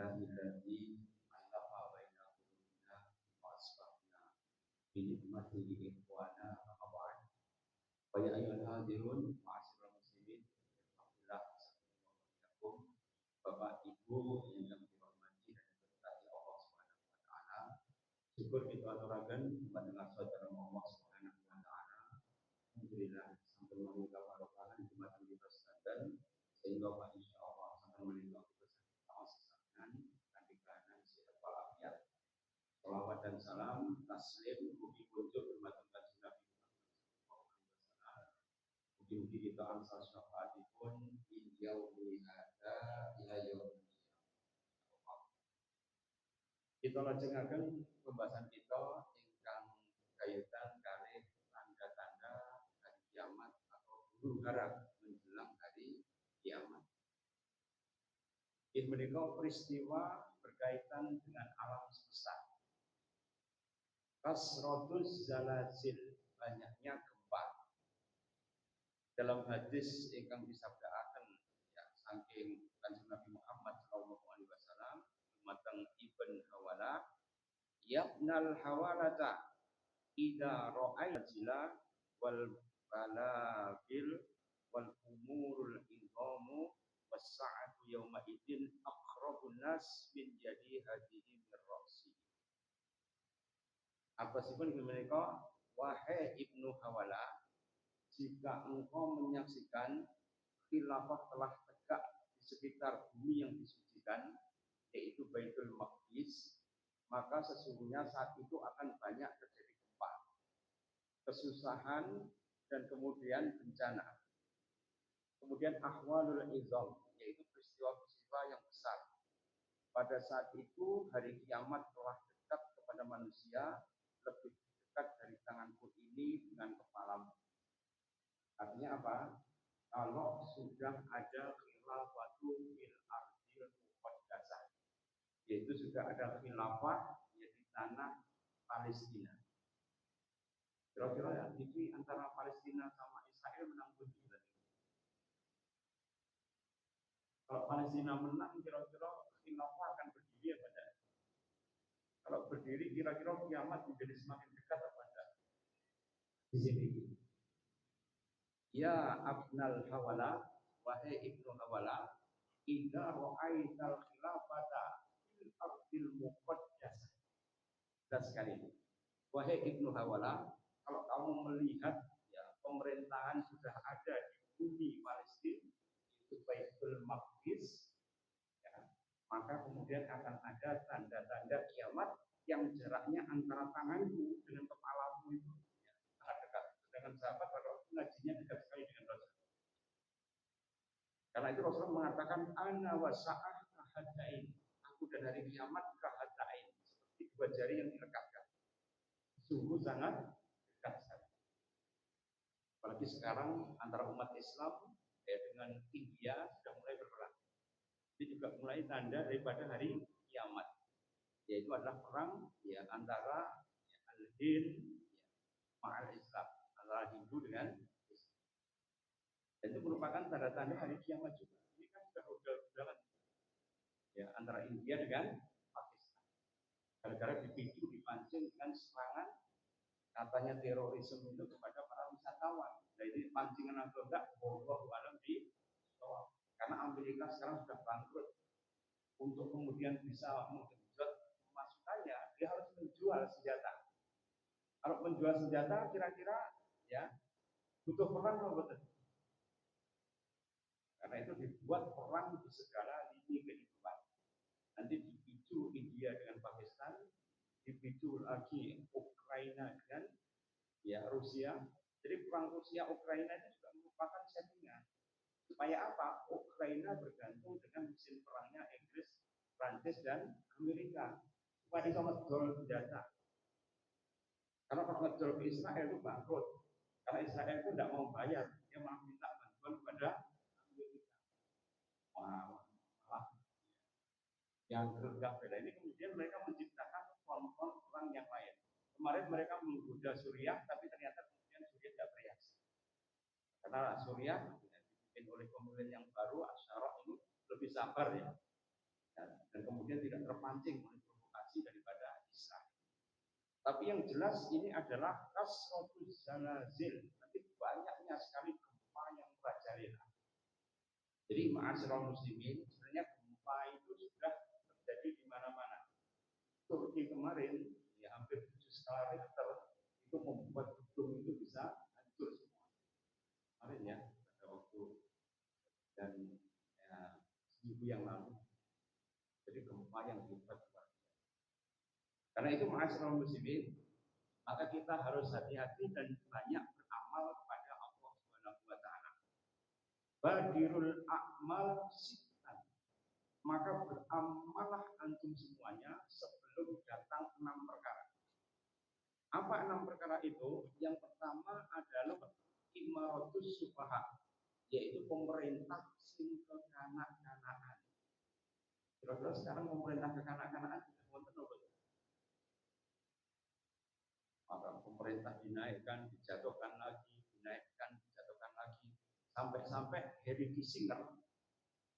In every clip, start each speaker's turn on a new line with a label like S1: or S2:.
S1: Alhamdulillahilladzi alafa baina qulubina wa asbahna bi ni'matihi ikhwana amma ba'd. Wa ya ayyuhal hadirun ma'asyiral muslimin, alhamdulillah assalamualaikum Bapak Ibu yang dirahmati dan diberkahi Allah Subhanahu wa taala. Syukur kita aturaken panjenengan saudara Allah Subhanahu wa taala. Alhamdulillah sampun menika barokah Jumat Ramadan sehingga Pak insyaallah sampun menika salawat dan salam taslim mugi kunjuk dumateng Kanjeng Nabi Muhammad. Mugi-mugi kita ansal syafaatipun ing yaumil hada ila yaumil qiyamah. Kita lajengaken pembahasan kita ingkang kaitan kalih tanda-tanda hari kiamat atau huru-hara menjelang hari kiamat. Ini menika peristiwa berkaitan dengan alam semesta. Kasratuz zalazil, banyaknya gempa. Dalam hadis ingkang disabdaaken ya saking Kanjeng Nabi Muhammad sallallahu alaihi wasallam dumateng Ibn Hawala, yabnal hawalata idza ra'aita zila wal balabil wal umurul idhamu was sa'atu yauma idzin aqrabun nas min jadi hadihi mir ra'si. Apa sih pun mereka, wahai Ibnu Hawala, jika engkau menyaksikan khilafah telah tegak di sekitar bumi yang disucikan, yaitu Baitul Maqdis, maka sesungguhnya saat itu akan banyak terjadi gempa, kesusahan, dan kemudian bencana. Kemudian ahwalul izam, yaitu peristiwa-peristiwa yang besar. Pada saat itu hari kiamat telah dekat kepada manusia, lebih dekat dari tanganku ini dengan kepalamu. Artinya apa? Kalau sudah ada khilafatu fil ardil muqaddasah, yaitu sudah ada khilafah di tanah Palestina. Kira-kira ya, TV antara Palestina sama Israel menang pundi berarti? Kalau Palestina menang, kira-kira khilafah akan berdiri apa tidak? Kalau berdiri, kira-kira kiamat menjadi semakin dekat apa tidak? Di sini. Ya Abnal Hawala, wahai Ibnu Hawala, idza ra'aital khilafata fil ardil muqaddasah. Dan sekali ini, wahai Ibnu Hawala, kalau kamu melihat ya pemerintahan sudah ada di bumi Palestina, itu Baitul Maqdis, ya, maka kemudian akan ada tanda-tanda kiamat yang jaraknya antara tanganku dengan kepalamu itu ya, sangat dekat. Dengan sahabat kalau ngajinya dekat sekali dengan Rasul. Karena itu Rasul mengatakan ana wasa'ah kahadain, aku dan hari kiamat kahadain, seperti dua jari yang dilekatkan. Sungguh sangat dekat sekali. Apalagi sekarang antara umat Islam ya, dengan India sudah mulai berperang. Ini juga mulai tanda daripada hari kiamat, yaitu adalah perang ya antara ya, al-Hind ya, ma'al Islam, antara Hindu dengan Islam. Dan itu merupakan tanda-tanda hari kiamat juga. Ini kan sudah ugal-ugalan ya antara India dengan Pakistan. Gara-gara dipicu dipancing dengan serangan katanya terorisme itu kepada para wisatawan. Nah ini pancingan atau enggak, wallahu a'lam bishawab. Karena Amerika sekarang sudah bangkrut. Untuk kemudian bisa menggenjot pemasukannya, dia harus menjual senjata. Kalau menjual senjata, kira-kira ya butuh perang atau betul? Karena itu dibuat perang di segala lini kehidupan. Nanti dipicu India dengan Pakistan, dipicu lagi Ukraina dengan ya Rusia. Jadi perang Rusia Ukraina itu juga merupakan settingan. Supaya apa? Ukraina bergantung dengan mesin perangnya Inggris, Prancis dan Amerika. Supaya bisa ngedol senjata. Karena kalau ngedol ke Israel itu bangkrut. Karena Israel itu tidak mau bayar, dia malah minta bantuan kepada Amerika. Wow. Yang tidak beda ini kemudian mereka menciptakan front-front perang yang lain. Kemarin mereka menggoda Suriah, tapi ternyata kemudian Suriah tidak bereaksi. Karena Suriah dipimpin oleh pemimpin yang baru, Asyarah ini lebih sabar ya. dan kemudian tidak terpancing oleh provokasi daripada Israel. Tapi yang jelas ini adalah kasratul zalazil, nanti banyaknya sekali gempa yang merajalela. Jadi ma'asyiral muslimin, sebenarnya gempa itu sudah terjadi di mana-mana. Turki kemarin ya hampir 7 skala Richter itu membuat gedung itu bisa hancur semua. Kemarin ya pada waktu dan ya, seminggu yang lalu. Jadi gempa yang hebat luar biasa. Karena itu ma'asyiral muslimin, maka kita harus hati-hati dan banyak beramal kepada Allah Subhanahu wa taala. Badirul a'mal sittan. Maka beramallah antum semuanya sebelum datang 6 perkara. Apa 6 perkara itu? Yang pertama adalah imaratus sufaha, yaitu pemerintah sing kekanak-kanakan. Kira-kira sekarang pemerintah kekanak-kanakan sudah wonten apa? Maka pemerintah dinaikkan, dijatuhkan lagi, dinaikkan, dijatuhkan lagi, sampai-sampai Henry Kissinger,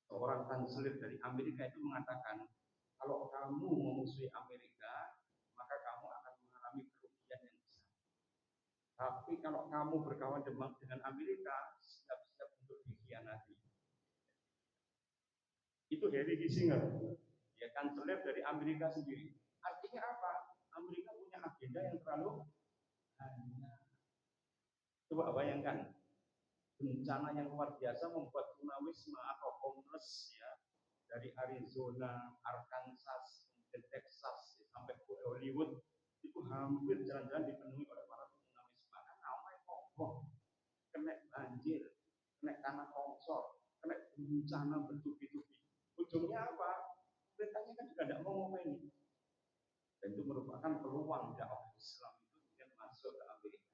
S1: seorang kanselir dari Amerika itu mengatakan, kalau kamu memusuhi Amerika, maka kamu akan mengalami kerugian yang besar. Tapi kalau kamu berkawan dengan Amerika, siap-siap untuk dikhianati. Itu Henry Kissinger, ya kanselir dari Amerika sendiri. Artinya apa? Amerika punya agenda yang terlalu banyak. Coba bayangkan, bencana yang luar biasa membuat tunawisma atau homeless ya dari Arizona, Arkansas, kemudian Texas sampai ke Hollywood itu hampir jalan-jalan dipenuhi oleh para tunawisma. Karena ramai kokoh, kena banjir, kena tanah longsor, kena bencana bertubi-tubi. Ujungnya apa? Beritanya kan juga tidak mau ngomongin. Dan itu merupakan peluang dakwah Islam itu kemudian masuk ke Amerika.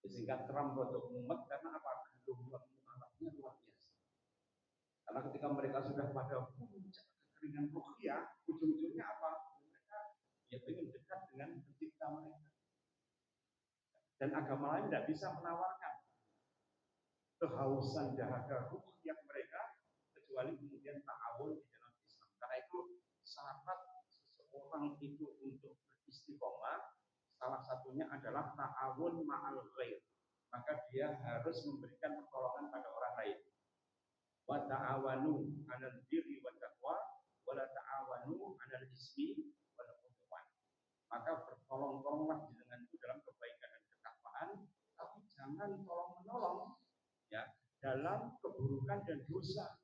S1: Sehingga Trump rodok mumet karena apa? Gelombang mualafnya luar biasa. Karena ketika mereka sudah pada puncak kekeringan ruhiyah, ujung-ujungnya apa? Mereka ya ingin dekat dengan pencipta mereka. Dan agama lain tidak bisa menawarkan kehausan dahaga ruhiyah mereka kecuali kemudian ta'awun di dalam Islam. Karena itu syarat seseorang itu untuk beristiqomah salah satunya adalah ta'awun ma'al ghair. Maka dia harus memberikan pertolongan pada orang lain. Wa ta'awanu 'alal birri wat taqwa wa la ta'awanu 'alal ismi wal 'udwan. Maka bertolong-tolonglah jenengan itu dalam kebaikan dan ketakwaan, tapi jangan tolong-menolong ya dalam keburukan dan dosa.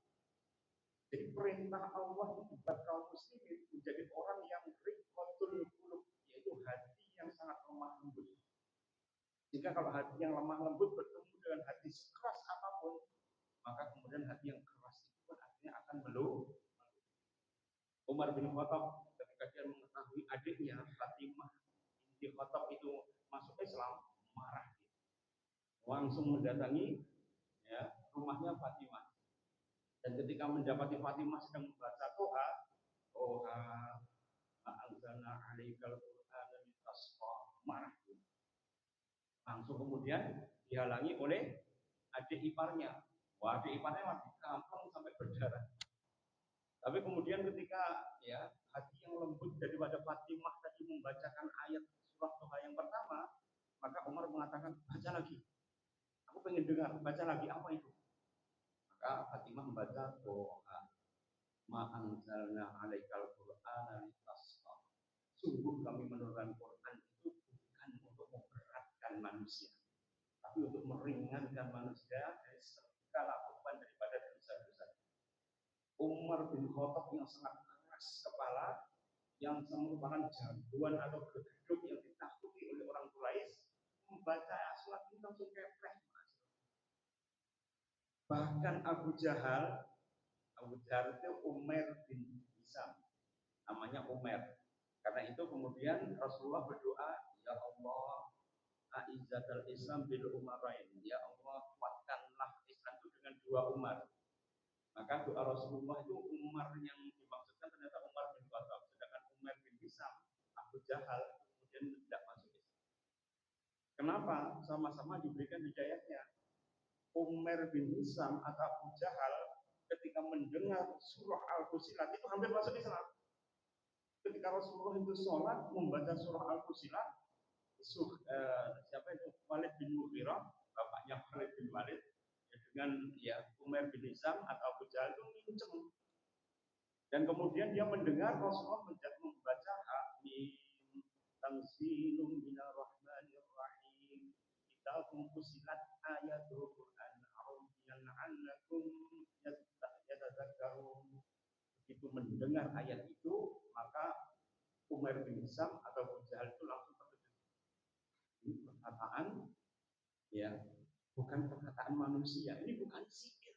S1: Jadi perintah Allah itu buat kaum muslimin menjadi orang yang riqatul qulub, yaitu hati yang sangat lemah lembut. Jika kalau hati yang lemah lembut bertemu dengan hati sekeras apapun, maka kemudian hati yang keras itu pun akhirnya akan meluh. Umar bin Khattab ketika dia mengetahui adiknya Fatimah binti Khattab itu masuk Islam, marah dia. Langsung mendatangi ya, rumahnya Fatimah. Dan ketika mendapati Fatimah sedang membaca Toha, ma'anzalna 'alaikal Qur'ana litasqa, marah dia. Langsung kemudian dihalangi oleh adik iparnya. Wah, adik iparnya masih kampung sampai berdarah. Tapi kemudian ketika ya hati yang lembut daripada Fatimah tadi membacakan ayat surah Toha yang pertama, maka Umar mengatakan baca lagi. Aku pengen dengar, baca lagi apa itu? Maka Fatimah membaca Toha, ma'anzalna 'alaikal Qur'ana litasqa. Sungguh kami menurunkan Quran itu bukan untuk memberatkan manusia, tapi untuk meringankan manusia dari segala beban daripada dosa-dosa. Umar bin Khattab yang sangat keras kepala, yang merupakan jagoan atau gegeduk yang ditakuti oleh orang Quraisy, membaca surat ini langsung kepres. Bahkan Abu Jahal itu Umair bin Hisam, namanya Umair. Karena itu kemudian Rasulullah berdoa, ya Allah, a'izzatal Islam bil umarain. Ya Allah, kuatkanlah Islam itu dengan 2 Umar. Maka doa Rasulullah itu Umar yang dimaksudkan ternyata Umar bin Khattab. Sedangkan Umar bin Hisam, Abu Jahal, kemudian tidak masuk Islam. Kenapa? Sama-sama diberikan hidayahnya. Umar bin Hisam atau Abu Jahal ketika mendengar surah Al-Fusilat itu hampir masuk Islam. Ketika Rasulullah itu sholat membaca surah Al-Fusilat, siapa itu Walid bin Mughirah, bapaknya Khalid bin Walid, dengan Umair bin Hisham atau Abu Jahal itu nginceng. Dan kemudian dia mendengar Rasulullah membaca Hamim Tanzilum minar rahmanir rahim kitabun fusilat ayatul Qur'an arabiyyan la'allakum yatadzakkarun. Begitu mendengar ayat itu, maka Umair bin Hisham atau Abu Jahal itu langsung terkejut. Ini perkataan bukan perkataan manusia, ini bukan sihir.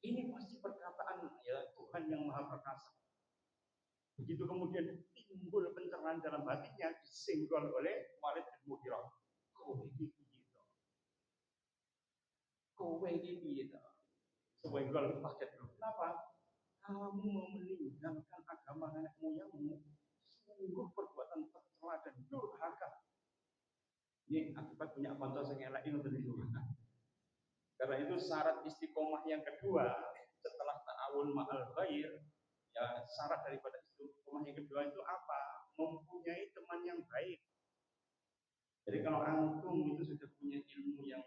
S1: Ini pasti perkataan Tuhan yang Maha Perkasa. Begitu kemudian timbul pencerahan dalam hatinya, disenggol oleh Walid bin Mughirah. Kowe iki piye to? Senggol paket dulu. Kenapa? Kamu meninggalkan agama nenek moyangmu. Sungguh perbuatan tercela dan durhaka. Ini akibat punya konco sing elek ngoten niku. Karena itu syarat istiqomah yang kedua setelah ta'awun ma'al khair, syarat daripada istiqomah yang kedua itu apa? Mempunyai teman yang baik. Jadi kalau antum itu sudah punya ilmu yang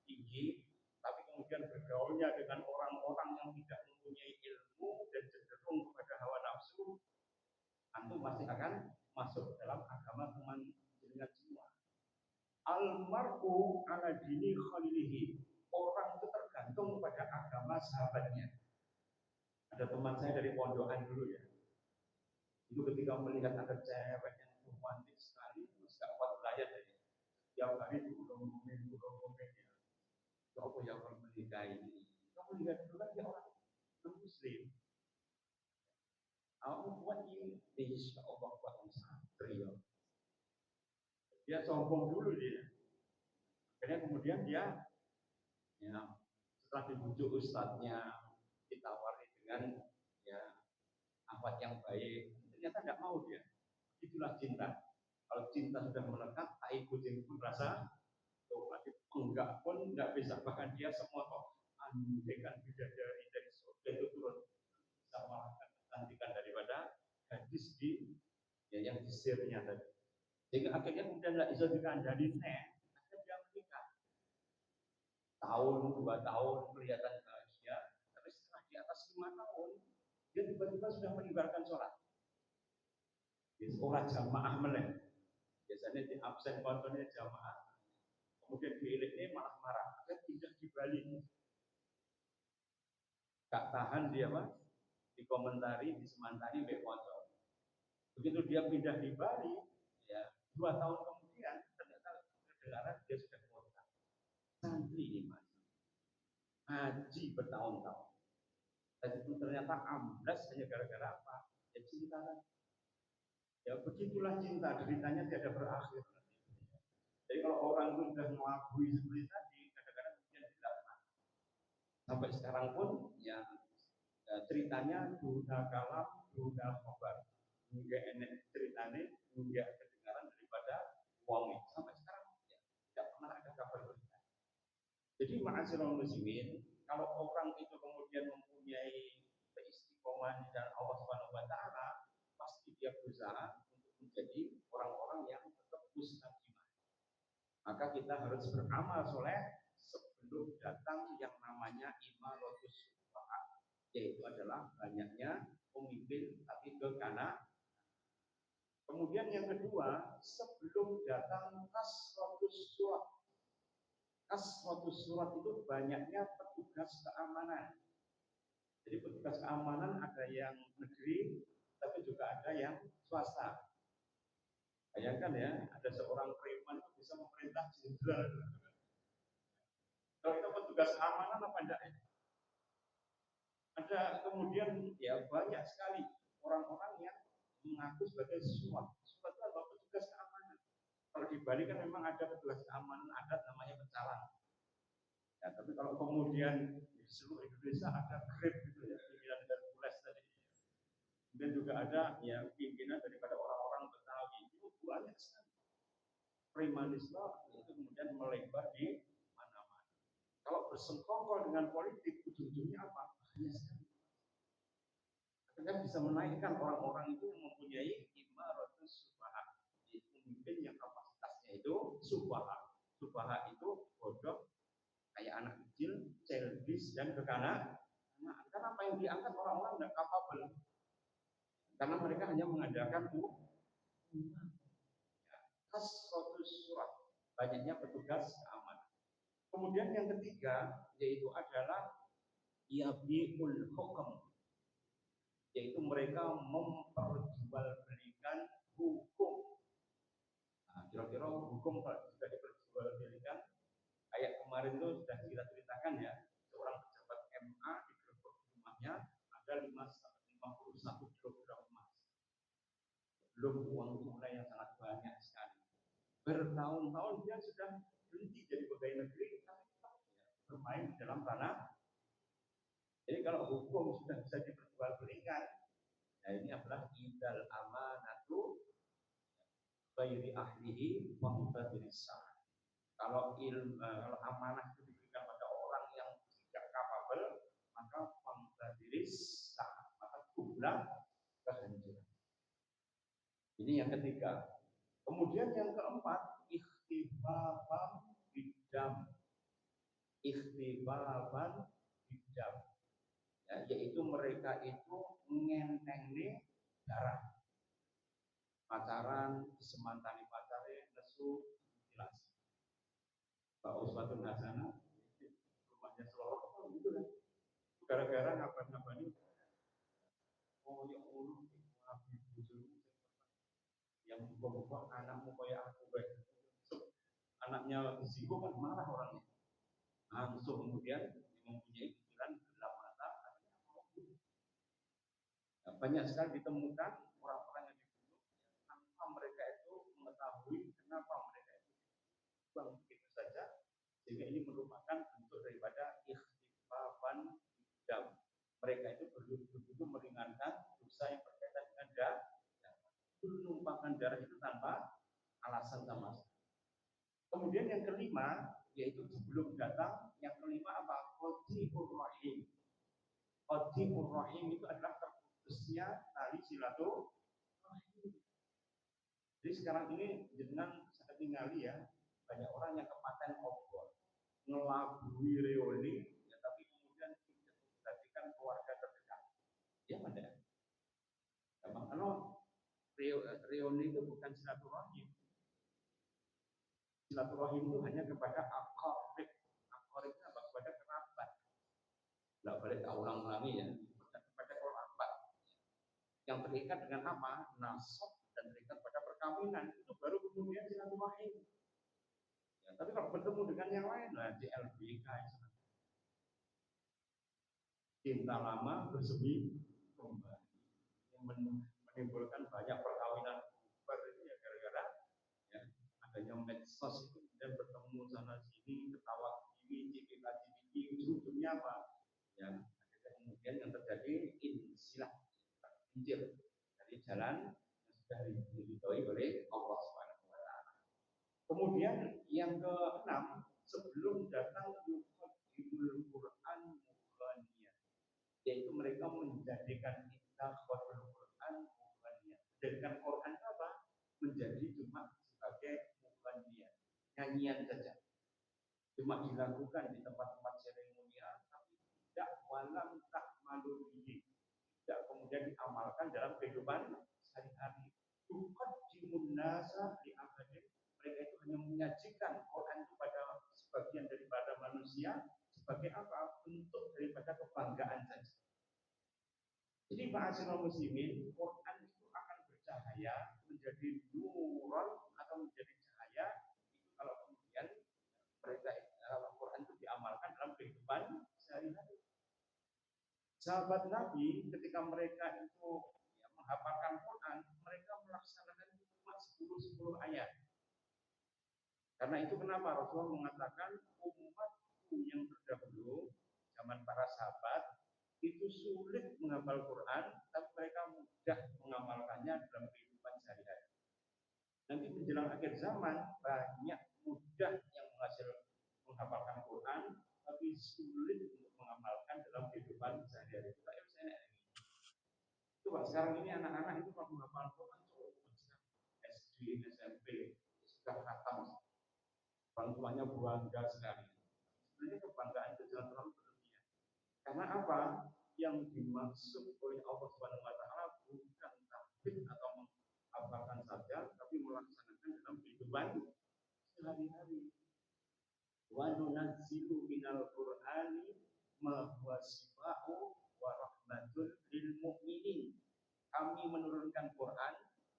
S1: tinggi, tapi kemudian bergaulnya dengan orang-orang yang tidak mempunyai ilmu dan cenderung kepada hawa nafsu, antum pasti akan masuk dalam agama teman jenengan semua. Almar'u ala dini khalilihi. Orang itu tergantung pada agama sahabatnya. Ada teman saya dari pondokan dulu ya. Itu ketika melihat ada cewek yang romantis sekali, terus gak kuat belayar dari tiap hari ngomongin ya. Apa yang orang menikah ini? Kamu lihat dulu kan dia orang non-muslim. Aku buat ini, insya Allah buat santri. Dia sombong dulu dia. Akhirnya kemudian dia setelah dibujuk ustadznya, ditawari dengan akhlak yang baik, ternyata tidak mau dia. Itulah cinta. Kalau cinta sudah melekat, tai kucing pun rasa enggak pun tidak bisa. Bahkan dia semua kok andaikan bidadari dari surga itu turun, bisa malahkan kecantikan daripada gadis yang disirnya tadi. Sehingga akhirnya kemudian tidak bisa dikandani, akhirnya dia menikah. Tahun, 2 tahun kelihatan bahagia, tapi setelah di atas 5 tahun, dia tiba-tiba sudah meninggalkan sholat. Orang jamaah meleng. Biasanya di absen kontennya jamaah, kemudian diiliknya malah marah, dia tidak dibalik. Gak tahan dia mas, dikomentari, disemantari oleh konten. Begitu dia pindah di Bali, 2 tahun kemudian ternyata kedengaran dia sudah kota. Santri ini mas, haji bertahun-tahun. Dan itu ternyata amblas hanya gara-gara apa? Ya cinta. Ya begitulah cinta, deritanya tidak berakhir. Jadi kalau orang itu sudah melabui seperti tadi, kadang-kadang kemudian tidak pernah. Sampai sekarang pun ceritanya dunia kalam, dunia khobar. Hingga enek ceritanya, hingga kedengaran daripada uangnya. Sampai sekarang tidak pernah ada kabar berita. Jadi ma'asyiral muslimin, kalau orang itu kemudian mempunyai keistiqomahan dan Allah Subhanahu wa taala, pasti dia berusaha untuk menjadi orang-orang yang tetap mustaqimah. Maka kita harus beramal soleh sebelum datang yang namanya imaratus sufaha, yaitu adalah banyaknya pemimpin tapi ke kanan. Kemudian yang kedua, sebelum datang kasratus surat. Kasratus surat itu banyaknya petugas keamanan. Jadi petugas keamanan ada yang negeri, tapi juga ada yang swasta. Bayangkan ya, ada seorang preman itu bisa memerintah jenderal. Kalau itu petugas keamanan apa enggak ya? Ada kemudian banyak sekali orang-orang yang mengaku sebagai surat. Surat itu adalah petugas keamanan. Kalau di Bali kan memang ada petugas keamanan adat namanya pecalang. Ya, tapi kalau kemudian di seluruh Indonesia ada grip gitu ya, pimpinan dan pules tadi. Kemudian juga ada pimpinan daripada orang-orang Betawi. Itu banyak sekali. Premanisme itu kemudian melebar di mana-mana. Kalau bersengkongkol dengan politik, ujung-ujungnya apa? Akhirnya bisa menaikkan orang-orang itu yang mempunyai imaratus sufaha, yaitu pemimpin yang kapasitasnya itu sufaha. Sufaha itu bodoh, kayak anak kecil, childish dan kekanak. Karena apa yang diangkat orang-orang tidak kapabel. Karena mereka hanya mengandalkan kasratus surat, banyaknya petugas keamanan. Kemudian yang ketiga yaitu adalah yabiul hukum, yaitu mereka memperjualbelikan hukum. Nah, kira-kira hukum kalau sudah diperjualbelikan, kayak kemarin itu sudah kita ceritakan ya, seorang pejabat MA digerebek rumahnya ada 51 kilogram emas, belum uang tunai yang sangat banyak sekali. Bertahun-tahun dia sudah berhenti jadi pegawai negeri, tapi tetap bermain di dalam ranah. Jadi kalau hukum sudah bisa diperjualbelikan, nah ini adalah idal amanatu ghairi ahlihi wa mubadirisah. Kalau kalau amanah itu diberikan pada orang yang tidak kapabel, maka mubadirisah, maka jumlah kehancuran. Ini yang ketiga. Kemudian yang keempat, ikhtifafan bidam. Ikhtifafan bidam. Ya, yaitu mereka itu ngentengnya darah. Pacaran, disemantani pacarnya, nesu, mutilasi. Pak Uswatun Hasanah, rumahnya selorok, gitu kan. Gara-gara ngapain-ngapain, oh ya Allah, habis bujurmu, yang buka-buka anakmu kayak aku, baik. Anaknya disinggung kan marah orangnya. Langsung kemudian mempunyai pikiran gelap mata, nah, banyak sekali ditemukan orang-orang yang dibunuh tanpa mereka itu mengetahui kenapa mereka itu dibuang begitu saja, sehingga ini merupakan bentuk daripada ikhtifafan dam. Mereka itu begitu meringankan dosa yang berkaitan dengan darah, menumpahkan darah itu tanpa alasan sama sekali. Kemudian yang kelima, yaitu sebelum datang, yang kelima apa? Qati'ur rahim. Qati'ur rahim itu adalah terputusnya tali silaturahim. Jadi sekarang ini dengan sangat tinggali ya, banyak orang yang kepaten obor, ngelabui reoni, ya, tapi kemudian tidak memperhatikan keluarga terdekat. Ya ada. Ya, makanya reoni itu bukan silaturahim. Silaturahim itu hanya kepada akorib. Akorib itu apa? Kepada kerabat. Tidak boleh tak ulang-ulangi ya. Kepada kerabat. Yang terikat dengan apa? Nasab dan terikat pada perkawinan. Itu baru kemudian silaturahim. Ya, tapi kalau bertemu dengan yang lain, lah CLBK. Cinta lama bersemi kembali. Menimbulkan banyak perkawinan baru itu ya gara-gara ya, adanya medsos itu, kemudian bertemu sana sini, ketawa sini, cipika-cipiki, ujung-ujungnya apa? Ya, kemudian yang terjadi insilah terpencil dari jalan yang sudah diridhoi oleh Allah Subhanahu wa taala. Kemudian yang keenam, sebelum datang yuqaddimul Quran mughaniyah, yaitu mereka menjadikan ittaqatul Quran mughaniyah. Menjadikan Quran apa? Menjadi cuma sebagai mughaniyah, nyanyian saja. Cuma dilakukan di tempat-tempat seremonial, tapi tidak walam tak maluhi, tidak kemudian diamalkan dalam kehidupan sehari-hari. Yuqaddimun nasa li abadin, mereka itu hanya menyajikan Quran kepada sebagian daripada manusia sebagai apa? Bentuk daripada kebanggaan saja. Jadi ma'asyiral muslimin, Quran itu akan bercahaya menjadi nuran atau menjadi cahaya itu kalau kemudian mereka Al-Quran itu diamalkan dalam kehidupan sehari-hari. Sahabat Nabi ketika mereka itu ya, menghafalkan Quran, mereka melaksanakan cuma 10 ayat. Karena itu kenapa Rasulullah mengatakan umatku yang terdahulu zaman para sahabat itu sulit menghafal Quran, tapi mereka mudah mengamalkannya dalam kehidupan sehari-hari. Nanti menjelang akhir zaman banyak mudah yang menghafalkan Quran, tapi sulit untuk mengamalkan dalam kehidupan sehari-hari. sekarang ini anak-anak itu kalau menghafal Quran SD, SMP sudah khatam, orang tuanya bangga sekali. Sebenarnya kebanggaan itu jangan terlalu berlebihan. Karena apa? Yang dimaksud oleh Allah Subhanahu wa taala bukan tahfidz atau menghafalkan saja, tapi melaksanakan dalam kehidupan sehari-hari. Wa nunazzilu minal Qur'ani ma huwa shifaa'un wa rahmatun lil mu'minin. Kami menurunkan Quran,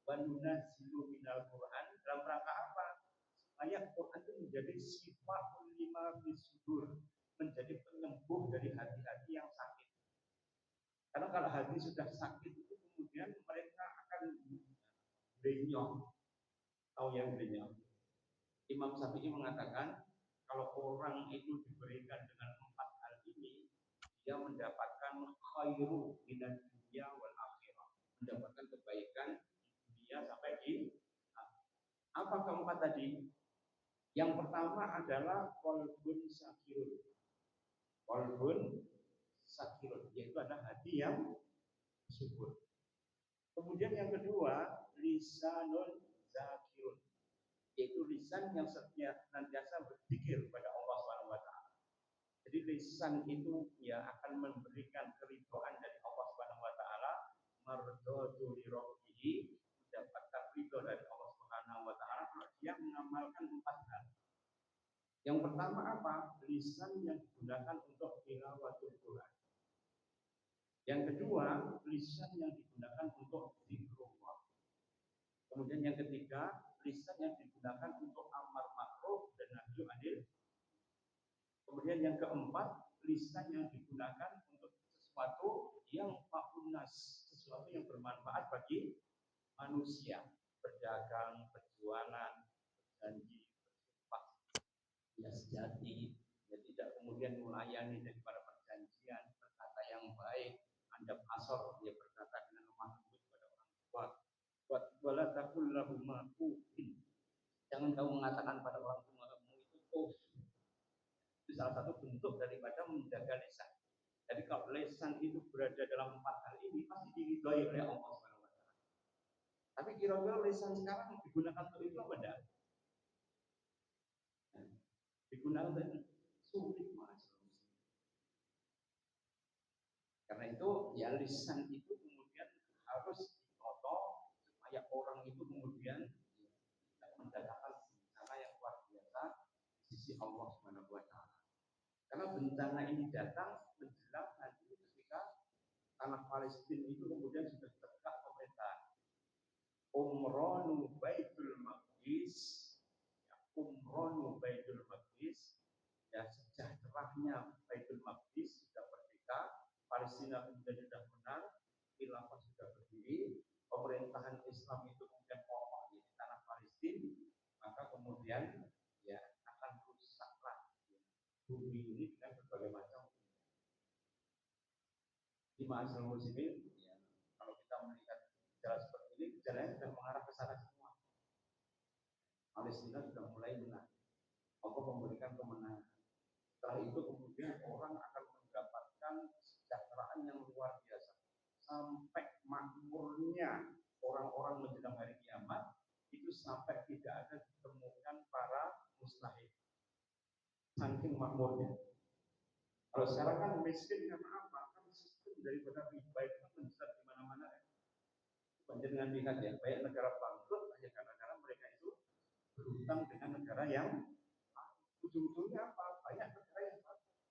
S1: wa nunazzilu minal Qur'an dalam rangka apa? Supaya Quran itu menjadi shifaa'un lima fis sudur, menjadi penyembuh dari hati-hati yang sakit. Karena kalau hati sudah sakit itu kemudian mereka akan benyong. Tahu yang benyong? Imam Syafi'i mengatakan kalau orang itu diberikan dengan 4 hal ini, dia mendapatkan khairu minad dunya wal akhirah, mendapatkan kebaikan di dunia sampai di akhirah. Apa keempat tadi? Yang pertama adalah qalbun sakirun. Qalbun sakirun, yaitu ada hati yang bersyukur. Kemudian yang kedua, lisanun zakirun, yaitu lisan yang senantiasa berzikir kepada Allah Subhanahu wa taala. Jadi lisan itu ya akan memberikan keridhaan dari Allah Subhanahu wa taala, mardhatu li rabbih, mendapatkan ridho dari Allah Subhanahu wa taala kalau dia mengamalkan 4 hal. Yang pertama apa? Lisan yang digunakan untuk tilawatul Quran. Yang kedua, lisan yang digunakan untuk zikrullah. Kemudian yang ketiga, lisan yang digunakan untuk amar ma'ruf dan nahi anil. Kemudian yang keempat, lisan yang digunakan untuk sesuatu yang fakunas, sesuatu yang bermanfaat bagi manusia, berdagang, berjualan, berjanji, bersumpah, ya sejati, ya tidak kemudian melayani daripada perjanjian, berkata yang baik, andap asor, dia berkata dengan lemah lembut kepada orang tua. Wala taqul lahum ufin. Jangan kau mengatakan pada orang tuamu itu uf. Itu salah satu bentuk daripada menjaga lisan. Jadi kalau lisan itu berada dalam 4 hal ini pasti diridhoi oleh Allah Subhanahu wa taala. Tapi kira-kira lisan sekarang digunakan untuk itu apa enggak? Digunakan untuk sulit Mas. Karena itu ya lisan itu kemudian harus ditoto supaya orang itu kemudian tidak mendapatkan bencana yang luar biasa di sisi Allah Subhanahu wa taala. Karena bencana ini datang menjelang nanti ketika tanah Palestina itu kemudian sudah tegak pemerintahan. Umronu Baitul Maqdis, ya, Umronu Baitul Maqdis, ya sejahteranya Baitul Maqdis sudah merdeka, Palestina kemudian sudah menang, khilafah sudah berdiri, pemerintahan Islam itu kemudian kokoh di tanah Palestina, maka kemudian ya akan rusaklah bumi ini dengan berbagai macam di ma'asyiral muslimin. Ya, kalau kita melihat gejala seperti ini, gejalanya sudah mengarah ke sana semua. Palestina sudah mulai menang, Allah memberikan kemenangan. Setelah itu kemudian orang akan mendapatkan kesejahteraan yang luar biasa sampai makmurnya orang-orang menjelang hari kiamat itu sampai tidak ada ditemukan para mustahil. Saking makmurnya. Kalau sekarang kan miskin karena apa? Kan sistem daripada riba itu kan menjerat di mana-mana ya. Banyak dengan lihat ya, banyak negara bangkrut hanya karena mereka itu berhutang dengan negara yang ujung-ujungnya apa? Banyak negara yang bangkrut.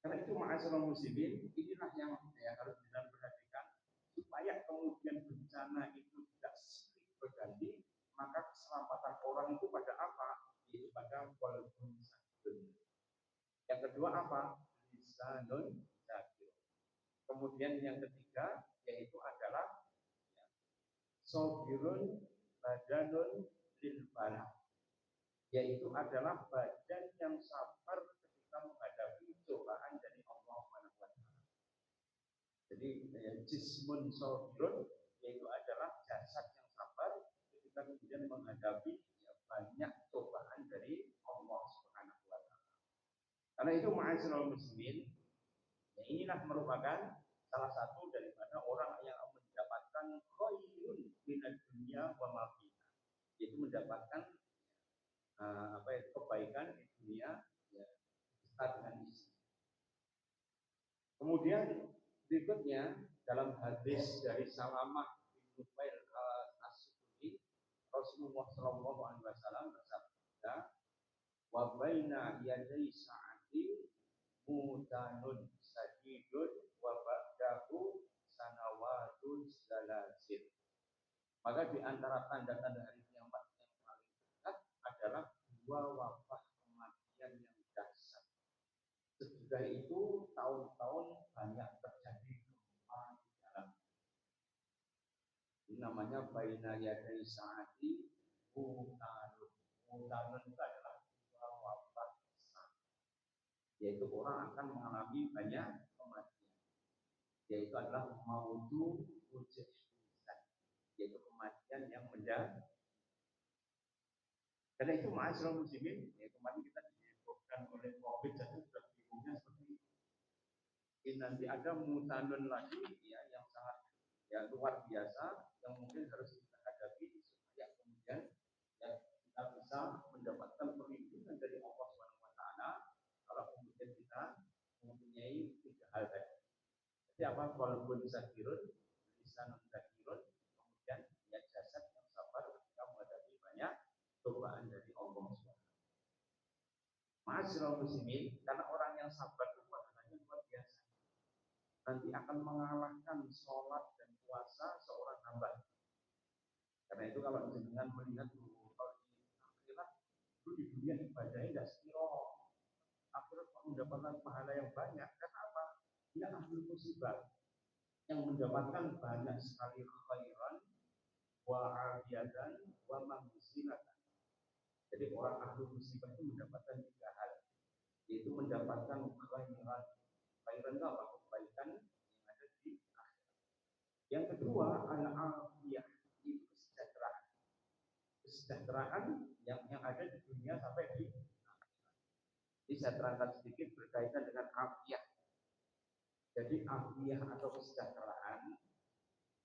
S1: Karena itu ma'asyiral muslimin, inilah yang harus diperhatikan supaya kemudian bencana itu tidak silih berganti, maka keselamatan orang itu pada apa? Yaitu pada qalbun sakirun. Yang kedua apa? Lisanun zakir. Kemudian yang ketiga yaitu adalah sobirun badanun lil bala, yaitu adalah badan yang sabar ketika menghadapi cobaan dari Allah Subhanahu wa taala. Jadi jismun sobirun yaitu adalah jasad yang sabar ketika kemudian menghadapi banyak cobaan dari Allah Subhanahu wa taala. Karena itu ma'asyiral muslimin, ya inilah merupakan salah satu daripada orang mendapatkan kebaikan di dunia ya, beserta dengan isi. Kemudian berikutnya dalam hadis dari Salamah bin Nufail As-Sudri, Rasulullah Shallallahu Alaihi Wasallam bersabda, wa baina yaday sa'ati mutanun sadidun wa ba'dahu sanawatun salasil. Maka di antara tanda-tanda hari kiamat yang paling dekat adalah dua wabah kematian yang dahsyat. Sesudah itu tahun-tahun banyak terjadi gempa di dalam. Ini namanya baina yaday sa'ati mutanun. Mutanun itu adalah dua wabah besar, yaitu orang akan mengalami banyak kematian, yaitu adalah mautu wujud, yaitu kematian yang mendadak. Karena itu ma'asyiral muslimin, ya kemarin kita dihebohkan oleh Covid jadi sudah bingungnya seperti ini. Ini nanti ada mutanun lagi ya yang sangat ya luar biasa yang mungkin harus kita hadapi supaya kemudian ya kita bisa mendapatkan perlindungan dari Allah Subhanahu wa taala kalau kemudian kita mempunyai tiga hal tadi. Jadi apa? Qalbun zakirun, lisanun zakirun, kemudian ya jasad yang sabar ketika menghadapi banyak cobaan dari Allah SWT. Ma'asyiral muslimin, karena orang yang sabar itu pahalanya luar biasa. Nanti akan mengalahkan sholat dan puasa seorang hamba. Karena itu kalau dengan melihat kalau di akhirat itu di dunia ibadahnya tidak sekiro, akhirat mendapatkan pahala yang banyak. Karena apa? Dia ahli musibah yang mendapatkan banyak sekali khairan wa afiyatan wa maghfiratan. Jadi orang ahli musibah itu mendapatkan tiga hal, yaitu mendapatkan khairan. Khairan itu apa? Kebaikan yang ada di akhirat. Yang kedua, al-afiyah, itu kesejahteraan. Kesejahteraan yang ada di dunia sampai di akhirat. Ini saya terangkan sedikit berkaitan dengan afiyah. Jadi afiyah atau kesejahteraan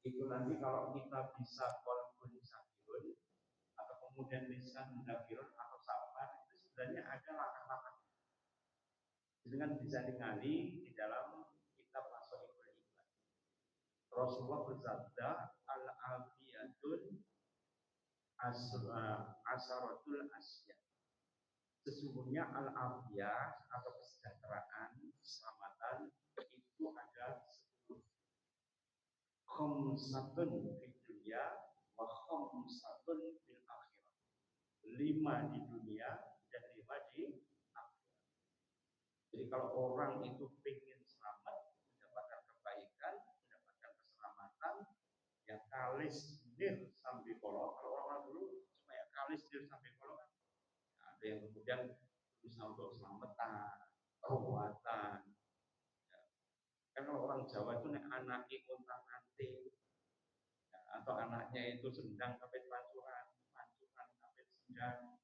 S1: itu nanti kalau kita bisa qalbun zakirun atau kemudian lisan zakirun atau sabar, itu sebenarnya ada langkah-langkah dengan bisa ningali di dalam kitab As-Sahihul Iman. Rasulullah bersabda, al-afiyatun asaratul asya. Sesungguhnya al-afiyah atau kesejahteraan, keselamatan itu ada 10. Khamsatun fid dunya wa khamsatun fil akhirah. 5 di dunia dan 5 di akhirat. Jadi kalau orang itu ingin selamat, mendapatkan kebaikan, mendapatkan keselamatan, ya kalis nir sampai kolok. Kalau orang dulu cuma ya kalis nir sampai kolok, ada yang kemudian berusaha untuk selamatan, perawatan. Kan kalau orang Jawa itu nek anaknya kontang anting, ya, atau anaknya itu sendang kapit pancuran kapit sendang,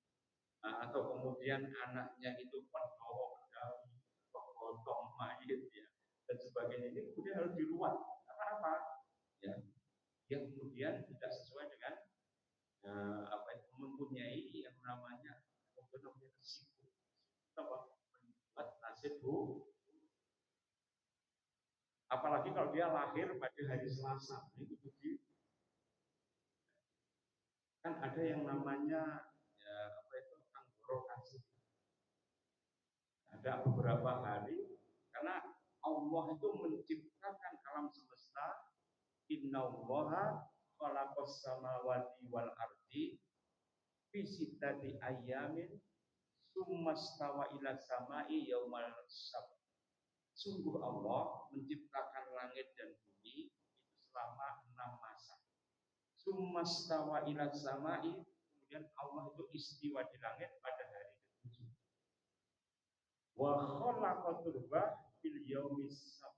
S1: atau kemudian anaknya itu pendowo kedawi, potong mayit ya, dan sebagainya, ini kemudian harus diruat. Karena apa? Ya, yang kemudian tidak sesuai dengan mempunyai yang namanya risiko. Apa? Membuat nasib buruk. Apalagi kalau dia lahir pada hari Selasa, itu kan ada yang namanya ya, anggorokasi. Ada beberapa hari karena Allah itu menciptakan alam semesta. Innallaha khalaqas samawati wal ardi fi sittati ayyamin tsumma stawa ila samai yaumal sabt. Sungguh Allah menciptakan langit dan bumi itu selama 6 masa. Tsumma stawa ila samai, kemudian Allah itu istiwa di langit pada hari ke-7. Wa khalaqa turba fil yaumis sabt.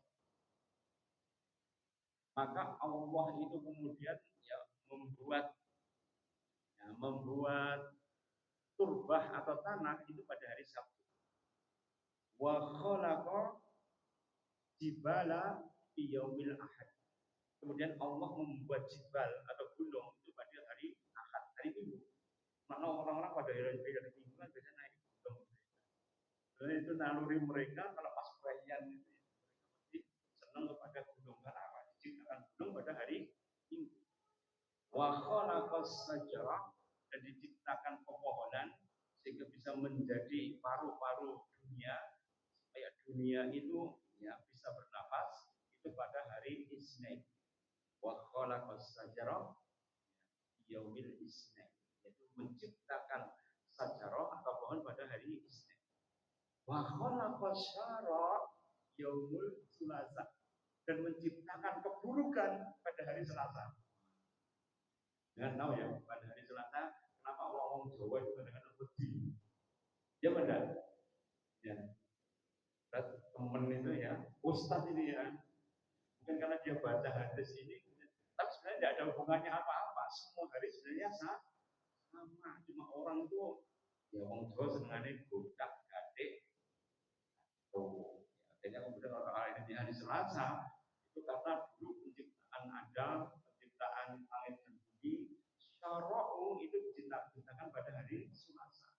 S1: Maka Allah itu kemudian ya membuat turbah atau tanah itu pada hari Sabtu. Wa khalaqa jibala fi yaumil ahad. Kemudian Allah membuat jibal atau gunung itu pada hari Ahad, hari Minggu. Mana orang-orang pada hari Minggu kan biasanya naik gunung. Dan itu naluri mereka kalau pas perayaan itu mereka mesti senang kepada gunung karena apa? Diciptakan gunung pada hari Minggu. Wa khalaqas sajarah, dan diciptakan pepohonan sehingga bisa menjadi paru-paru dunia supaya dunia itu ya bisa bernapas itu pada hari Isnin. Wa khalaqas sajarah yaumil Isnin, yaitu menciptakan sajarah atau pohon pada hari Isnin. Wa khalaqas syara yaumul Selasa, dan menciptakan keburukan pada hari Selasa. Jangan tahu ya, pada hari Selasa kenapa orang Jawa itu kadang-kadang wedi. Ya benar. Ya. Temen itu ya, Ustadz ini ya, mungkin karena dia baca hadis ini, tapi sebenarnya tidak ada hubungannya apa-apa. Semua hari sebenarnya sama, cuma orang itu ya orang Jawa senangannya budak, gadek, tuh. Artinya kemudian orang ini di hari Selasa itu karena dulu penciptaan Adam, penciptaan langit dan bumi, syara'u itu diciptakan pada hari Selasa.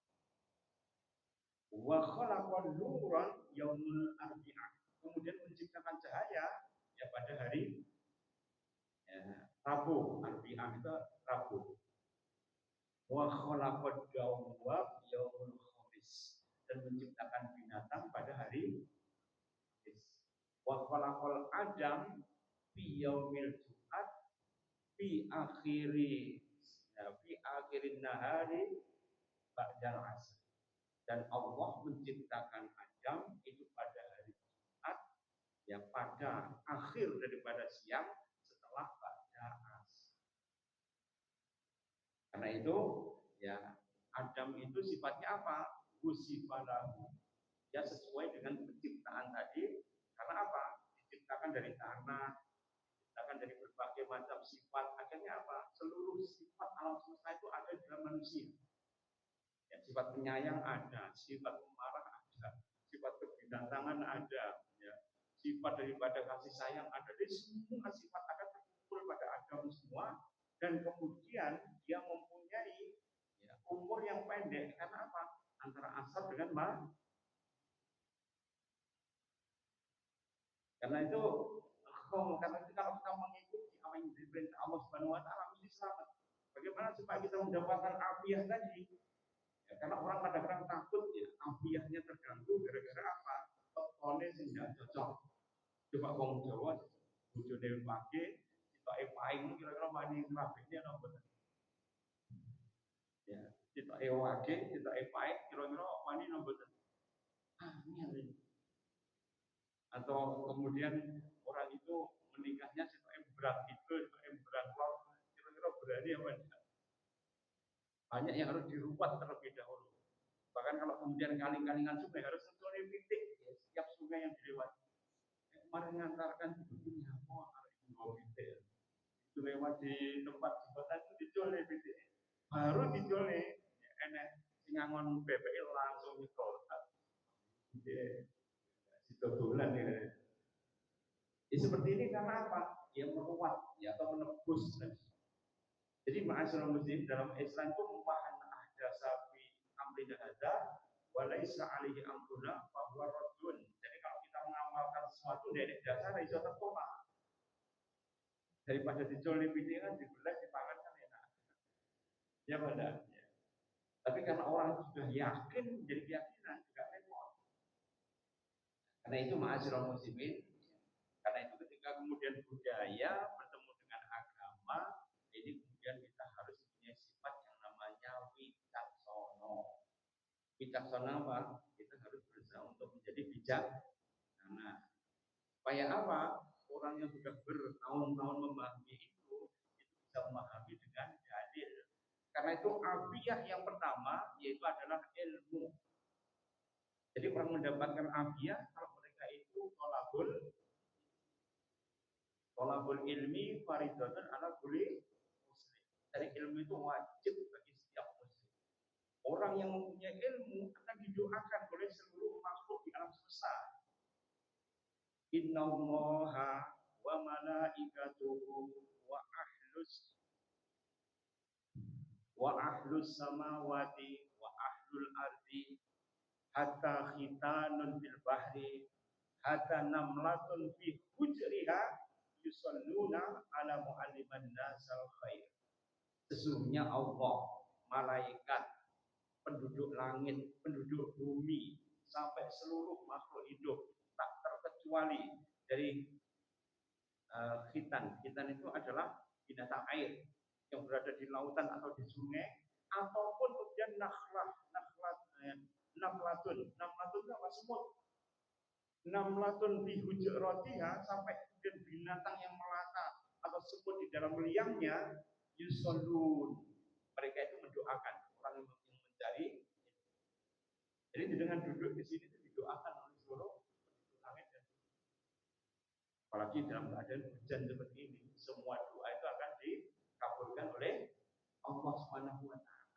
S1: Wa khalaqan nuran yaumul arbi'ah, kemudian menciptakan cahaya ya pada hari ya, Rabu. Arbi'ah itu Rabu. Wa khalaqad dawab yaumul khamis, dan menciptakan binatang pada hari Kamis. Wa khalaqal adam fi yaumil jumat fi akhirin nahari ba'dal asr, dan Allah menciptakan Adam itu pada hari Jumat ya pada akhir daripada siang setelah ba'da asr. Karena itu ya Adam itu sifatnya apa? Usifalahu, ya sesuai dengan penciptaan tadi. Karena apa? Diciptakan dari tanah, diciptakan dari berbagai macam sifat. Akhirnya apa? Seluruh sifat alam semesta itu ada di dalam manusia. Ya, sifat penyayang ada, sifat pemarah ada, sifat kebinatangan ada, ya, sifat daripada kasih sayang ada. Jadi semua sifat akan terkumpul pada Adam semua, dan kemudian dia mempunyai ya, umur yang pendek. Karena apa? Antara asar dengan karena itu kalau kita mengikuti apa yang diperintah Allah Subhanahu Wa Taala mesti selamat. Bagaimana supaya kita mendapatkan afiah tadi? Ya, karena orang kadang-kadang takut ya afiahnya terganggu gara-gara apa? Tone sing tidak cocok. Coba wong Jawa bojone pake sitoke paing kira-kira wani ngrabekne apa mboten? Ya, sitoke wage, sitoke paing kira-kira wani apa mboten? Angel. Atau kemudian orang itu menikahnya sitoke berat itu, sitoke berat lor, kira-kira berani apa enggak? Banyak yang harus diruat terlebih dahulu. Bahkan kalau kemudian kaling-kalingan sungai harus mencolok titik ya, setiap sungai yang dilewati. Kemarin mengantarkan ini apa harus dua titik. Itu lewat di tempat jembatan itu dicolok titik. Baru dicolok ya, enak singangon BPL langsung nyekol. Ya, situ bulan ya. Ya seperti ini karena apa? Ya meruat ya atau menebus. Jadi ma'asyiral muslimin dalam Islam itu memaham ahdasa fi amrina hadza wa laisa alaihi amruna fa huwa raddun. Jadi kalau kita mengamalkan sesuatu dari dasar iso tertolak. Daripada dicolip ini kan dibelah dipangan kan enak. Ya benar. Ya. Tapi karena orang sudah yakin menjadi keyakinan juga repot. Karena itu ma'asyiral muslimin, karena itu ketika kemudian budaya bertemu dengan agama, ini kemudian kita harus punya sifat yang namanya wicaksono. Bijaksana apa? Kita harus berusaha untuk menjadi bijak. Nah, supaya apa? Orang yang sudah bertahun-tahun memahami itu bisa memahami dengan dalil. Karena itu abiyah yang pertama yaitu adalah ilmu. Jadi orang mendapatkan abiyah kalau mereka itu tolabul ilmi faridatun ala kulli muslim. Dari ilmu itu wajib bagi setiap muslim. Orang yang mempunyai ilmu akan didoakan oleh seluruh makhluk di alam semesta. Innallaha wa malaikatuhu wa wa ahlus samawati wa ahlul ardi hatta khitanun fil bahri hatta namlatun fi hujriha yusalluna ala mualliman nasal khair. Sesungguhnya Allah, malaikat, penduduk langit, penduduk bumi, sampai seluruh makhluk hidup tak terkecuali dari khitan. Khitan itu adalah binatang air yang berada di lautan atau di sungai, ataupun kemudian namlatun itu apa, semut. Namlatun fi hujratiha, sampai kemudian binatang yang melata atau semut di dalam liangnya, yusallun, mereka itu mendoakan orang yang mencari. Jadi dengan duduk di sini itu didoakan oleh seluruh penduduk langit dan bumi. Apalagi dalam keadaan hujan seperti ini, semua doa itu akan dikabulkan oleh Allah Subhanahu wa taala.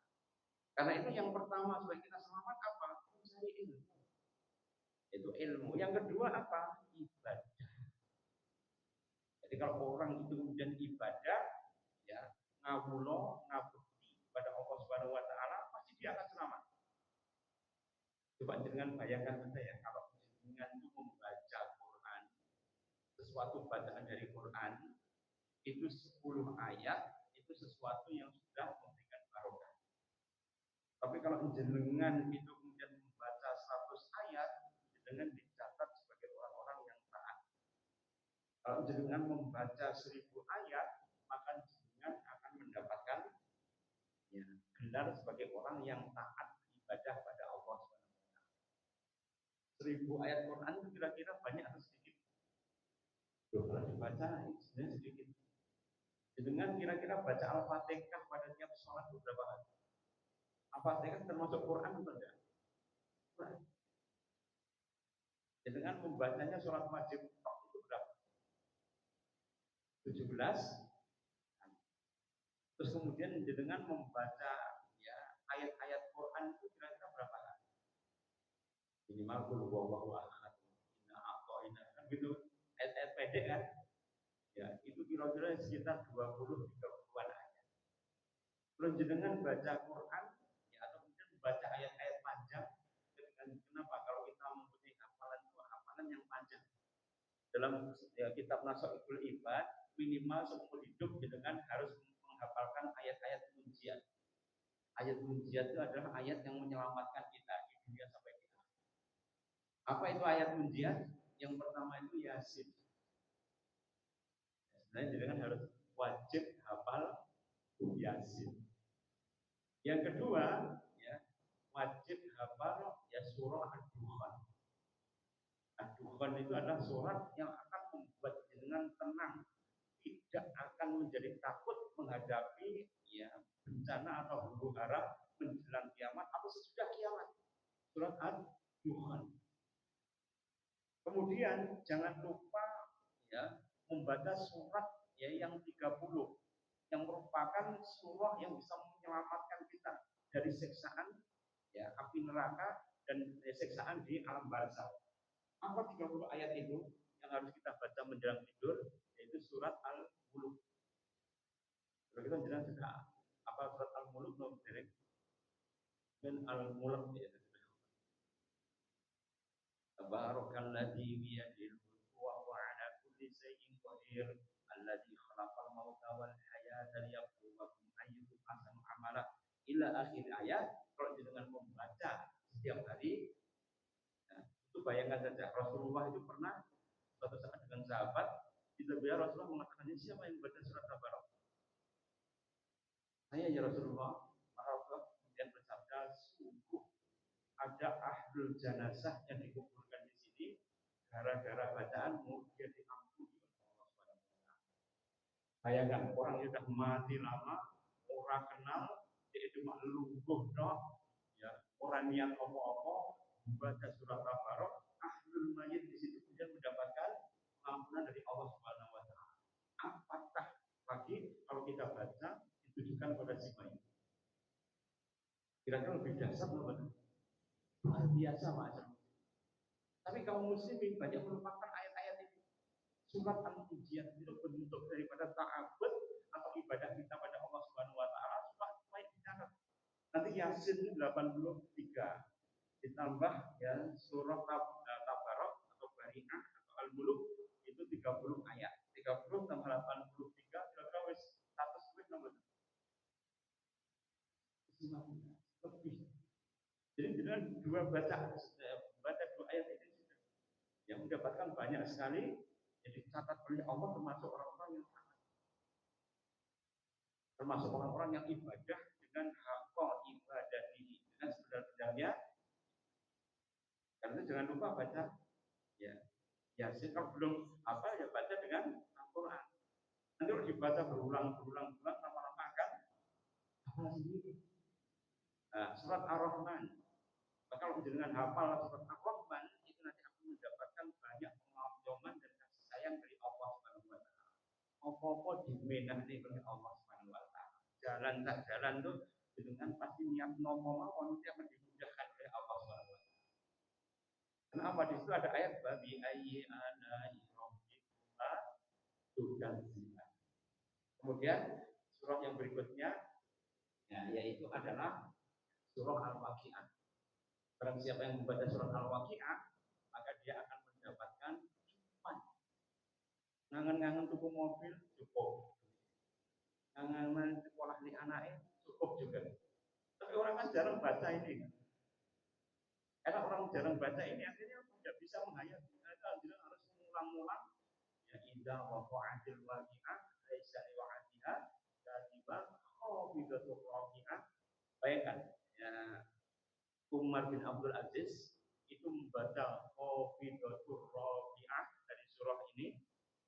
S1: Karena itu yang pertama supaya kita selamat apa? Mencari ilmu. Itu ilmu. Yang kedua apa? Ibadah. Jadi kalau orang itu kemudian ibadah, ya, ngawulo, ngabukti kepada Allah Subhanahu wa taala, pasti dia akan selamat. Coba jangan bayangkan saja ya, kalau dengan itu membaca Quran, sesuatu bacaan dari Quran itu 10 ayat, itu sesuatu yang sudah memberikan barokah. Tapi kalau jenengan itu kemudian membaca 100 ayat, jenengan dicatat sebagai orang-orang yang taat. Kalau jenengan membaca 1000 ayat, maka jenengan akan mendapatkan, ya, gelar sebagai orang yang taat ibadah pada Allah Subhanahu wa taala. 1000 ayat Quran itu kira-kira banyak atau sedikit? Kalau dibaca sebenarnya sedikit. Dengan kira-kira baca Al-Fatihah pada tiap sholat berapa kali? Al-Fatihah termasuk Quran atau tidak? Quran. Dengan membacanya sholat wajib itu berapa? 17. Terus kemudian dengan membaca, ya, ayat-ayat Quran itu kira-kira berapa kali? Minimal qul huwallahu ahad, inna a'thaina, kan gitu. Ayat-ayat pendek kan? Ya, itu kira-kira sekitar 20-30-an ayat. Kalau jenengan baca Quran, ya, atau kemudian membaca ayat-ayat panjang, dengan kenapa? Kalau kita mempunyai hafalan itu hafalan yang panjang. Dalam, ya, kitab Nasaihul Ibad, minimal seumur hidup jenengan harus menghafalkan ayat-ayat munjiat. Ayat munjiat itu adalah ayat yang menyelamatkan kita di dunia sampai di akhir. Apa itu ayat munjiat? Yang pertama itu Yasin. Sebenarnya jenengan harus wajib hafal Yasin. Yang kedua, ya, wajib hafal, ya, surah Ad-Dukhan. Ad-Dukhan itu adalah surat yang akan membuat jenengan tenang, tidak akan menjadi takut menghadapi, ya, bencana atau huru-hara menjelang kiamat atau sesudah kiamat. Surat Ad-Dukhan. Kemudian jangan lupa, ya, membaca surat, ya, yang 30, yang merupakan surah yang bisa menyelamatkan kita dari siksaan, ya, api neraka dan siksaan di alam barzakh. Apa 30 ayat itu yang harus kita baca menjelang tidur? Yaitu surat Al-Mulk. Kalau kita jelas sudah apa surat Al-Mulk, belum derek? Dan Al-Mulk, ya. Tabarakalladzi biyadil mulku wa huwa ala kulli syai'in qadir, alladzi khalaqal mauta wal hayata liyabluwakum ayyukum ahsanu amala, ila akhir ayat. Kalau dengan membaca setiap hari, nah, itu bayangkan saja Rasulullah itu pernah suatu saat dengan sahabat, kita biar Rasulullah mengatakan, siapa yang membaca surat Tabarak? Saya, ya Rasulullah. Rasulullah kemudian bersabda, sungguh ada ahlul janazah yang dikuburkan di sini, gara-gara bacaanmu dia diampuni oleh Allah Subhanahu wa taala. Bayangkan orang yang sudah mati lama, orang kenal, dia cuma lungguh dong, ya, orang yang apa-apa membaca surat Tabarak, ahlul mayit di situ kemudian mendapatkan ampunan dari Allah Subhanahu wa taala. Apakah lagi kalau kita baca ditujukan pada si mayit? Kira-kira lebih dahsyat loh, luar biasa macam. Tapi kaum muslimin banyak melupakan ayat-ayat ini. Surat Al-Mujiyat itu bentuk daripada ta'abud atau ibadah kita pada Allah Subhanahu wa taala supaya kita Nanti Yasin 83 ditambah ya surah Tabarok atau Bari'ah atau Al-Muluk itu 30 ayat. 30 tambah 83 kira-kira wis 100 wis nomor. Lebih. Jadi dengan baca dua ayat ini sudah yang mendapatkan banyak sekali. Jadi catat oleh Allah termasuk orang-orang yang ibadah dengan hakul ibadah ini dengan sebenar-benarnya. Karena jangan lupa baca ya Yasin kalau belum apa ya baca dengan Al-Quran. Nanti kalau dibaca berulang lama-lama akan hafal sendiri. Nah, surat Ar-Rahman. Kalau dengan hafal surat Ar-Rahman itu nanti akan mendapatkan banyak pengayoman dan kasih sayang dari Allah Subhanahu wa taala. Apa-apa dimenahne oleh Allah Subhanahu wa taala. Jalan tuh dengan pasti niat nopo mawon nanti akan dimudahkan oleh Allah Subhanahu wa taala. Kenapa di situ ada ayat babi ayyi ana rabbika tukadziban. Kemudian surah yang berikutnya ya, yaitu adalah surah Al-Waqiah. Barang siapa yang membaca surah Al-Waqiah, maka dia akan mendapatkan cuman. Ngangen-ngangen tuku mobil cukup. Ngangen sekolah di anaknya cukup juga. Tapi orang kan jarang baca ini kan. Karena orang jarang baca ini akhirnya tidak bisa menghayati. Mereka harus mengulang-ulang. Ya indah waqa'atil waqi'ah laisa liwa'atiha katiban khafidatur rafi'ah. Bayangkan ya Umar bin Abdul Aziz itu membaca Khafidatur Rafi'ah dari surah ini.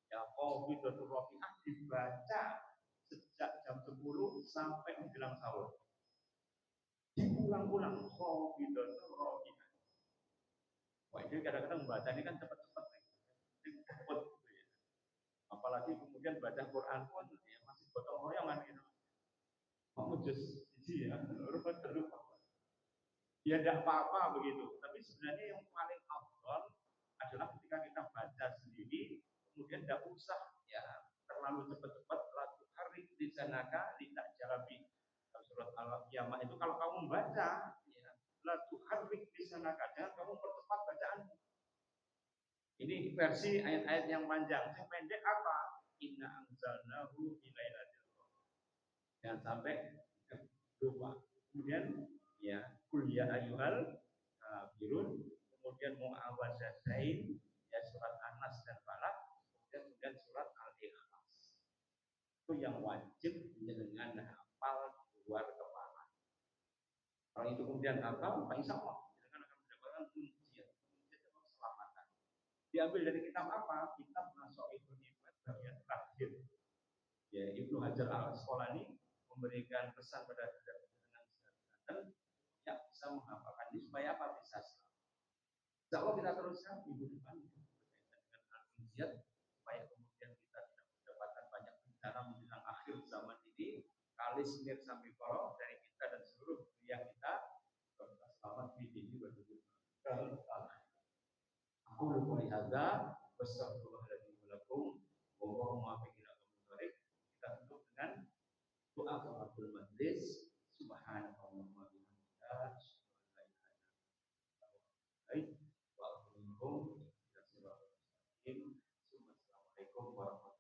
S1: Ya Khafidatur Rafi'ah dibaca sejak jam 10 sampai menjelang sahur. Diulang-ulang Khafidatur Rafi'ah. Wah, ini kadang-kadang membaca ini kan cepat-cepat cepet gitu ya. Apalagi kemudian baca Quran pun ya masih gotong royongan gitu. Mau juz siji ya, lupa. Ya tidak apa-apa begitu. Tapi sebenarnya yang paling afdal adalah ketika kita baca sendiri, kemudian tidak usah ya terlalu cepat-cepat lalu hari di sanaka tidak jarabi. Surat Al-Qiyamah itu kalau kamu membaca ya lalu hari di sanaka jangan kamu percepat bacaan. Ini versi ayat-ayat yang panjang. Yang pendek apa? Inna anzalnahu fi lailatul qadar. Jangan sampai lupa. Kemudian ya kul ya ayyuhal kafirun, kemudian mu'awwadzatayn ya surat An-Nas dan Falaq, kemudian surat Al-Ikhlas. Itu yang wajib dengan hafal luar kepala. Kalau itu kemudian hafal, insya Allah dengan akan mendapatkan kuncian keselamatan. Diambil dari kitab apa? Kitab Nasoihul Ibad bagian terakhir. Ya Ibnu Hajar Al-Asqalani memberikan pesan pada dan yang bisa menghafalkan ini supaya apa bisa selamat. Insya Allah kita teruskan minggu depan berkaitan dengan al-Injil supaya kemudian kita tidak mendapatkan banyak bencana menjelang akhir zaman ini. Kali semir sampai kolom dari kita dan seluruh dunia kita selamat di sini berdua. Aku lupa hadza wassalamualaikum warahmatullahi wabarakatuh. Kita tutup dengan doa kafaratul majlis. Subhanallah wa bihamdihi. Assalamualaikum warahmatullahi wabarakatuh.